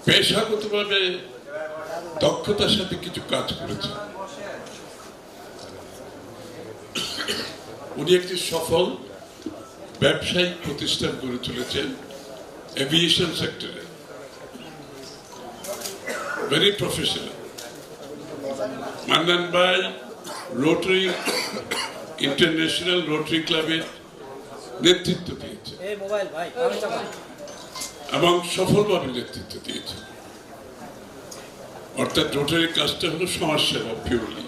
পেশাগতভাবে দক্ষতার সাথে কিছু কাজ করেছেন। উনি একটি সফল ব্যবসায়িক প্রতিষ্ঠান গড়ে তুলেছেন এভিয়েশন সেক্টরে, ভেরি প্রফেশনাল। মান্নান ভাই রোটারি ইন্টারন্যাশনাল রোটারি ক্লাবের নেতৃত্ব দিয়েছে এবং সফলভাবে নেতৃত্ব দিয়েছে। অর্থাৎ রোটারির কাজটা হলো সমাজসেবা পিওরলি,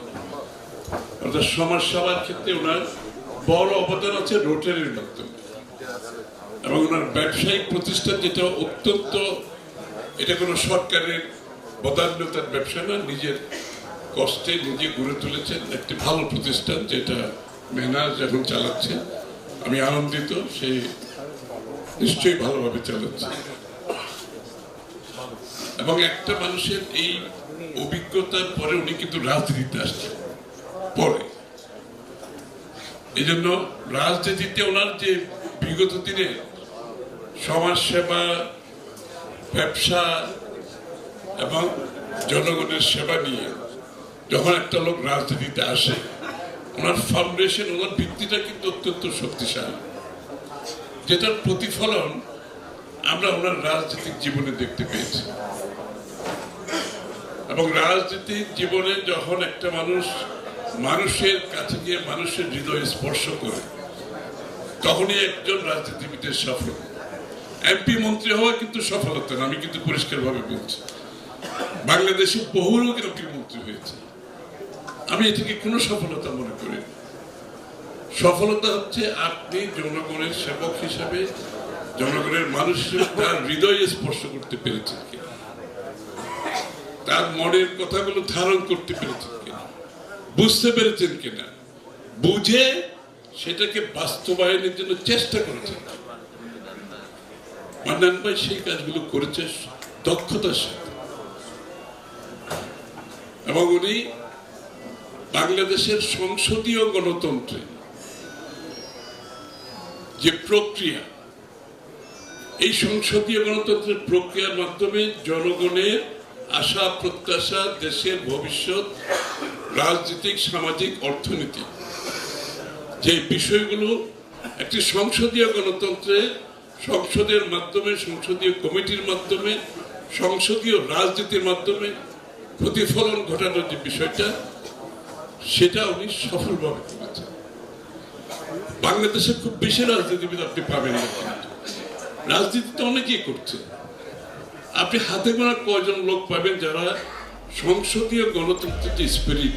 অর্থাৎ সমাজসেবার ক্ষেত্রে ওনার বড় অবদান আছে রোটারির মাধ্যমে। এবং ওনার ব্যবসায়িক প্রতিষ্ঠান যেটা অত্যন্ত, এটা কোনো সরকারের বদান্যতার ব্যবসা না, নিজের কষ্টে নিজে গড়ে তুলেছেন একটি ভালো প্রতিষ্ঠান, যেটা মেহনাজ যখন চালাচ্ছে আমি আনন্দিত, সে নিশ্চয়ই ভালোভাবে চালাচ্ছে। এবং একটা মানুষের এই অভিজ্ঞতার পরে উনি কিন্তু রাজনীতিতে আসছেন পরে, এই জন্য রাজনীতিতে ওনার যে বিগত দিনে সমাজসেবা, ব্যবসা এবং জনগণের সেবা নিয়ে যখন একটা লোক রাজনীতিতে আসে, ওনার ফাউন্ডেশন, ওনার ভিত্তিটা কিন্তু অত্যন্ত শক্তিশালী, যেটার প্রতিফলন আমরা ওনার রাজনৈতিক জীবনে দেখতে পেয়েছি। এবং রাজনীতিক জীবনে যখন একটা মানুষ মানুষের কাছে গিয়ে মানুষের হৃদয় স্পর্শ করে, তখনই একজন রাজনীতিবিদের সফল। এমপি মন্ত্রী হওয়া কিন্তু সফলতা না, আমি কিন্তু পরিষ্কারভাবে বলছি। বাংলাদেশে বহু লোক এমপি মন্ত্রী হয়েছে, আমি এটাকে কোনো সফলতা মনে করি। সফলতা হচ্ছে আপনি জনগণের সেবক হিসাবে, জনগণের মানুষ হিসেবে তার হৃদয়ে স্পর্শ করতে পেরেছেন কিনা, তার মনের কথাগুলো ধারণ করতে পেরেছেন কিনা, বুঝতে পেরেছেন কিনা, বুঝে সেটাকে বাস্তবায়নের জন্য চেষ্টা করেছেন। মান্নান ভাই সেই কাজগুলো করেছে দক্ষতার সাথে। এবং উনি বাংলাদেশের সংসদীয় গণতন্ত্রে যে প্রক্রিয়া, এই সংসদীয় গণতন্ত্রের প্রক্রিয়ার মাধ্যমে জনগণের আশা প্রত্যাশা, দেশের ভবিষ্যৎ, রাজনৈতিক, সামাজিক, অর্থনৈতিক যে বিষয়গুলো একটি সংসদীয় গণতন্ত্রে সংসদের মাধ্যমে, সংসদীয় কমিটির মাধ্যমে, সংসদীয় রাজনীতির মাধ্যমে প্রতিফলন ঘটানোর যে বিষয়টা, সেটা উনি সফলভাবে করেছেন। বাংলাদেশে খুব বেশি রাজনীতিবিদ আপনি পাবেন না, রাজনীতিতে অনেকেই করছে, আপনি হাতে গোনা কয়জন লোক পাবেন যারা সংসদীয় গণতন্ত্রের যে স্পিরিট,